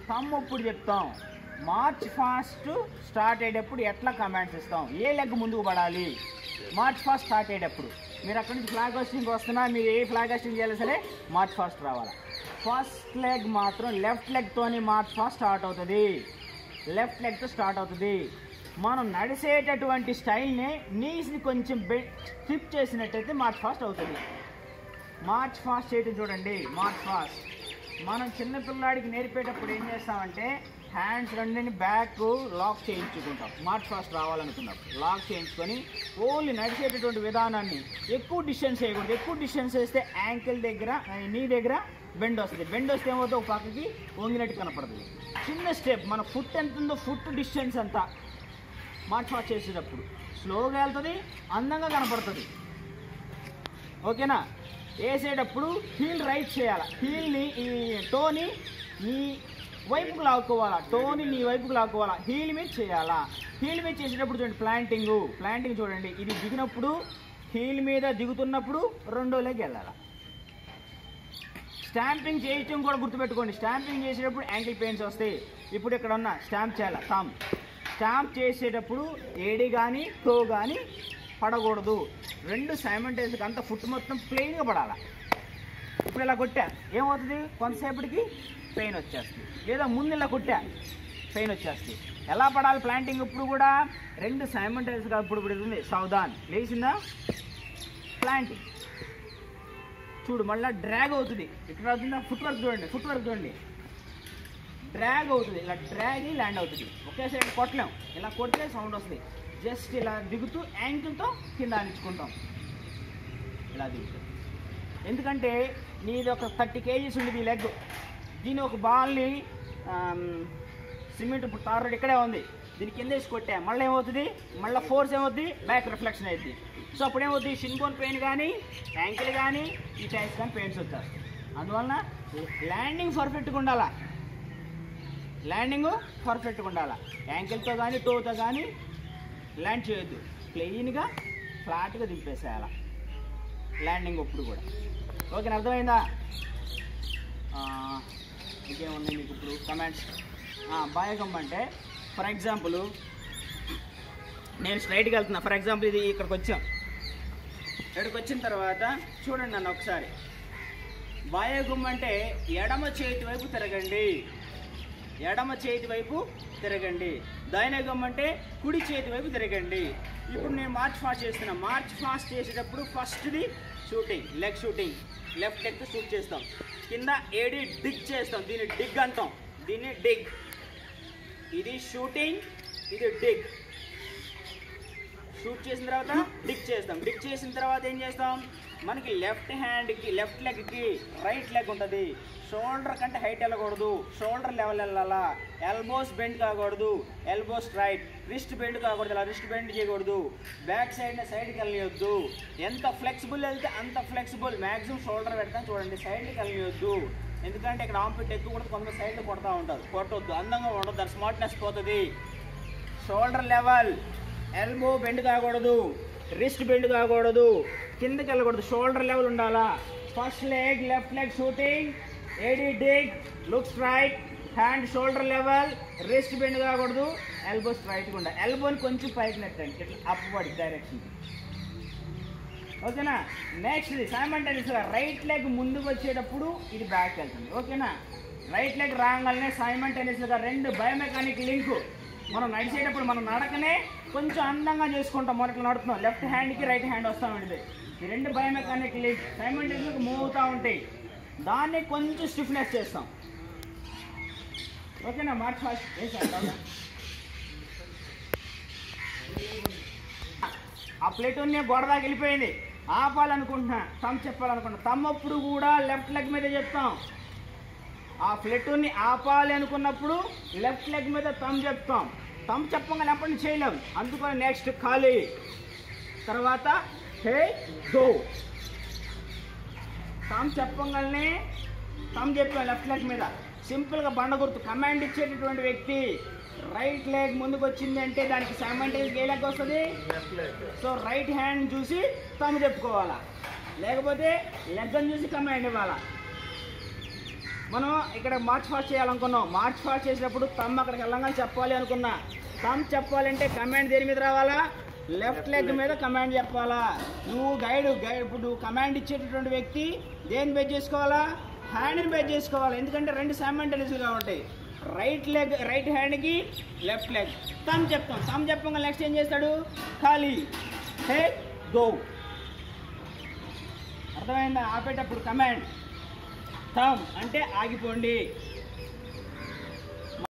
తమ్ ఇప్పుడు చెప్తాం. మార్చ్ ఫాస్ట్ స్టార్ట్ అయ్యేటప్పుడు ఎట్లా కమాండ్స్ ఇస్తాం, ఏ లెగ్ ముందుకు పడాలి. మార్చ్ ఫాస్ట్ స్టార్ట్ అయ్యేటప్పుడు మీరు అక్కడి నుంచి ఫ్లాగ్ హోస్టింగ్కి వస్తున్నా, మీరు ఏ ఫ్లాగ్ హోస్టింగ్ చేయాలి సరే మార్చ్ ఫాస్ట్ రావాలి. ఫస్ట్ లెగ్ మాత్రం లెఫ్ట్ లెగ్తోని మార్చ్ ఫాస్ట్ స్టార్ట్ అవుతుంది, లెఫ్ట్ లెగ్తో స్టార్ట్ అవుతుంది. మనం నడిచేటటువంటి స్టైల్ని నీస్ని కొంచెం స్టిప్ చేసినట్టయితే మార్చ్ ఫాస్ట్ అవుతుంది. మార్చ్ ఫాస్ట్ చేయటం చూడండి. మార్చ్ ఫాస్ట్ మనం చిన్నపిల్లాడికి నేర్పేటప్పుడు ఏం చేస్తామంటే హ్యాండ్స్ రెండిని బ్యాక్ లాక్ చేయించుకుంటాం. మార్చ్ ఫాస్ట్ రావాలనుకున్నప్పుడు లాక్ చేయించుకొని ఓన్లీ నడిచేటటువంటి విధానాన్ని ఎక్కువ డిస్టెన్స్ వేయకూడదు. ఎక్కువ డిస్టెన్స్ వేస్తే యాంకిల్ దగ్గర నీ దగ్గర బెండ్ వస్తుంది. బెండ్ వస్తే ఏమవుతుంది, ఒక పక్కకి వంగినట్టు కనపడుతుంది. చిన్న స్టెప్, మన ఫుట్ ఎంత ఉందో ఫుట్ డిస్టెన్స్ అంతా మార్చ్ ఫాస్ట్ చేసేటప్పుడు స్లోగా వెళ్తుంది, అందంగా కనపడుతుంది. ఓకేనా? వేసేటప్పుడు హీల్ రైట్ చేయాలి. హీల్ని ఈ టోని నీ వైపుకు లాక్కోవాలా, టోని నీ వైపుకు లాక్కోవాలా, హీల్ మీద చేయాలా. హీల్ మీద చేసేటప్పుడు చూడండి ప్లాంటింగ్ చూడండి. ఇది దిగినప్పుడు హీల్ మీద దిగుతున్నప్పుడు రెండో లెగ్ వెళ్ళాలి. స్టాంపింగ్ చేయటం కూడా గుర్తుపెట్టుకోండి. స్టాంపింగ్ చేసేటప్పుడు యాంకిల్ పెయిన్స్ వస్తాయి. ఇప్పుడు ఇక్కడ ఉన్న స్టాంప్ చేయాలి. స్టాంప్ చేసేటప్పుడు ఏడి కానీ టో కానీ పడకూడదు. రెండు సైమల్టేనియస్గా అంతా ఫుట్ మొత్తం ప్లెయిన్గా పడాలి. ఇప్పుడు ఇలా కొట్టా ఏమవుతుంది, కొంతసేపటికి పెయిన్ వచ్చేస్తుంది. లేదా ముందు ఇలా కొట్టా పెయిన్ వచ్చేస్తుంది. ఎలా పడాలి ప్లాంటింగ్? ఇప్పుడు కూడా రెండు సైమల్టేనియస్గా ఇప్పుడు ఉంది. సావధాన్ లేచిందా ప్లాంటింగ్ చూడు, మళ్ళీ డ్రాగ్ అవుతుంది. ఇక్కడ అవుతుందా ఫుట్ వర్క్ చూడండి డ్రాగ్ అవుతుంది. ఇలా డ్రాగ్ ల్యాండ్ అవుతుంది. ఒకే సైడ్ కొట్టలేం, ఇలా కొడితే సౌండ్ వస్తుంది. జస్ట్ ఇలా దిగుతూ యాంకిల్తో కింద ఆనించుకుంటాం. ఇలా దిగుతాం. ఎందుకంటే నీది ఒక 30 kgs ఉండేది ఈ లెగ్. దీని ఒక బాల్ని సిమెంట్ ఇప్పుడు తార్ రోడ్ ఇక్కడే ఉంది, దీని కింద వేసి కొట్టా మళ్ళీ ఏమవుతుంది, మళ్ళీ ఫోర్స్ ఏమవుతుంది, బ్యాక్ రిఫ్లెక్షన్ అవుతుంది. సో అప్పుడు ఏమవుతుంది, షిన్ బోన్ పెయిన్ కానీ యాంకిల్ కానీ ఈ టైస్ కానీ పెయిన్స్ వచ్చారు. అందువలన ల్యాండింగ్ పర్ఫెక్ట్గా ఉండాలా, యాంకిల్తో కానీ టోతో కానీ ల్యాండ్ చేయొద్దు. ప్లెయిన్గా ఫ్లాట్గా దింపేసేయాలి ల్యాండింగ్ అప్పుడు కూడా. ఓకే, అర్థమైందా? ఇంకేమున్నాయి మీకు ఇప్పుడు కమెంట్స్? బాయగమ్ అంటే ఫర్ ఎగ్జాంపుల్ నేను స్ట్రైట్గా వెళ్తున్నా. ఫర్ ఎగ్జాంపుల్ ఇది ఇక్కడికి వచ్చిన తర్వాత చూడండి నన్ను ఒకసారి. బాయగమ్ అంటే ఎడమ చేతి వైపు తిరగండి. దైనగమ్ అంటే కుడి చేతి వైపు తిరగండి. ఇప్పుడు నేను మార్చ్ ఫాస్ట్ చేస్తున్నా. మార్చ్ ఫాస్ట్ చేసేటప్పుడు ఫస్ట్ది షూటింగ్, లెగ్ షూటింగ్, లెఫ్ట్ లెగ్తో షూట్ చేస్తాం. కింద ఏడి డిగ్ చేస్తాం, దీన్ని డిగ్ అంటాం. దీన్ని డిగ్, ఇది షూటింగ్, ఇది డిగ్. షూట్ చేసిన తర్వాత డిగ్ చేస్తాం. డిగ్ చేసిన తర్వాత ఏం చేస్తాం, మనకి లెఫ్ట్ హ్యాండ్కి లెఫ్ట్ లెగ్కి రైట్ లెగ్ ఉంటుంది. షోల్డర్ కంటే హైట్ వెళ్ళకూడదు, షోల్డర్ లెవెల్ వెళ్ళాలా. ఎల్బోస్ బెండ్ కాకూడదు, ఎల్బో స్ట్రైట్. రిస్ట్ బెండ్ కాకూడదు, ఇలా రిస్ట్ బెండ్ చేయకూడదు. బ్యాక్ సైడ్కి వెళ్ళనియొద్దు. ఎంత ఫ్లెక్సిబుల్ వెళ్తే అంత ఫ్లెక్సిబుల్. మ్యాక్సిమం షోల్డర్ పెడతాం చూడండి, సైడ్కి వెళ్ళనియొద్దు. ఎందుకంటే ఇక్కడ ఆంపిట్ ఎక్కువ కూడా కొంతమంది సైడ్లో కొడతా ఉంటారు. కొట్టొద్దు, అందంగా ఉండదు, దాని స్మార్ట్నెస్ పోతుంది. షోల్డర్ లెవెల్, ఎల్బో బెండ్ కాకూడదు, రిస్ట్ బెండ్ కాకూడదు, కిందకి వెళ్ళకూడదు, షోల్డర్ లెవెల్ ఉండాలా. First leg left leg shooting, ఏడి డిగ్, look straight, hand shoulder level, wrist bend కాకూడదు, ఎల్బో స్ట్రైట్గా ఉండాలి. ఎల్బోని కొంచెం పైకి నెట్టండి, ఇట్లా అప్వర్డ్ డైరెక్షన్. ఓకేనా? నెక్స్ట్ సైమల్టేనియస్గా రైట్ లెగ్ ముందుకు వచ్చేటప్పుడు ఇది బ్యాక్ వెళ్తుంది. ఓకేనా? రైట్ లెగ్ రాగానే సైమల్టేనియస్గా రెండు బయోమెకానిక్ లింక్. మనం నడిచేటప్పుడు మనం నడకనే కొంచెం అందంగా చేసుకుంటాం. మనకి నడుతున్నాం, లెఫ్ట్ హ్యాండ్కి రైట్ హ్యాండ్ వస్తామండి. ఈ రెండు బయోమెకానిక్ లింక్ సైమల్టేనియస్గా మూవ్ అవుతూ ఉంటాయి. దాన్ని కొంచెం స్టిఫ్నెస్ చేస్తాం. ఓకేనా? మార్చ్ ఫాస్ట్ ఆ ప్లేటూన్ని గోడ దాకా వెళ్ళిపోయింది, ఆపాలనుకుంటున్నా, తమ్ చెప్పాలనుకుంటున్నా. తమ్మప్పుడు కూడా లెఫ్ట్ లెగ్ మీద చెప్తాం. ఆ ప్లేటూన్ని ఆపాలి అనుకున్నప్పుడు లెఫ్ట్ లెగ్ మీద తమ్ చెప్తాం. తమ్ చెప్పగానే అప్పటి నుంచి చేయలేం, అందుకని నెక్స్ట్ ఖాళీ, తర్వాత హే గో. తమ్ చెప్పగానే తమ్ చెప్పాం లెఫ్ట్ లెగ్ మీద. సింపుల్గా బండ గుర్తు కమాండ్ ఇచ్చేటటువంటి వ్యక్తి రైట్ లెగ్ ముందుకు వచ్చింది అంటే దానికి సైమల్టేనియస్గా ఏ లెగ్ వస్తుంది, సో రైట్ హ్యాండ్ చూసి తమ్ చెప్పుకోవాలా, లేకపోతే లెగ్ అని చూసి కమాండ్ ఇవ్వాలా. మనం ఇక్కడ మార్చ్ ఫాస్ట్ చేయాలనుకున్నాం. మార్చ్ ఫాస్ట్ చేసినప్పుడు తమ్ అక్కడికి వెళ్ళంగానే చెప్పాలి అనుకున్నా. తమ్ చెప్పాలంటే కమాండ్ దేని మీద రావాలా? లెఫ్ట్ లెగ్ మీద కమాండ్ చెప్పాలా. నువ్వు గైడ్ ఇప్పుడు కమాండ్ ఇచ్చేటటువంటి వ్యక్తి దేన్ని బేస్ చేసుకోవాలా? హ్యాండ్ని బేస్ చేసుకోవాలి. ఎందుకంటే రెండు సైమల్టేనియస్గా ఉంటాయి. రైట్ హ్యాండ్కి లెఫ్ట్ లెగ్. తమ్ చెప్తాం. తమ్ చెప్పంగా నెక్స్ట్ ఏం చేస్తాడు? ఖాళీ, హే, గో. అర్థమైందా? ఆపేటప్పుడు కమాండ్ తమ్ అంటే ఆగిపోండి.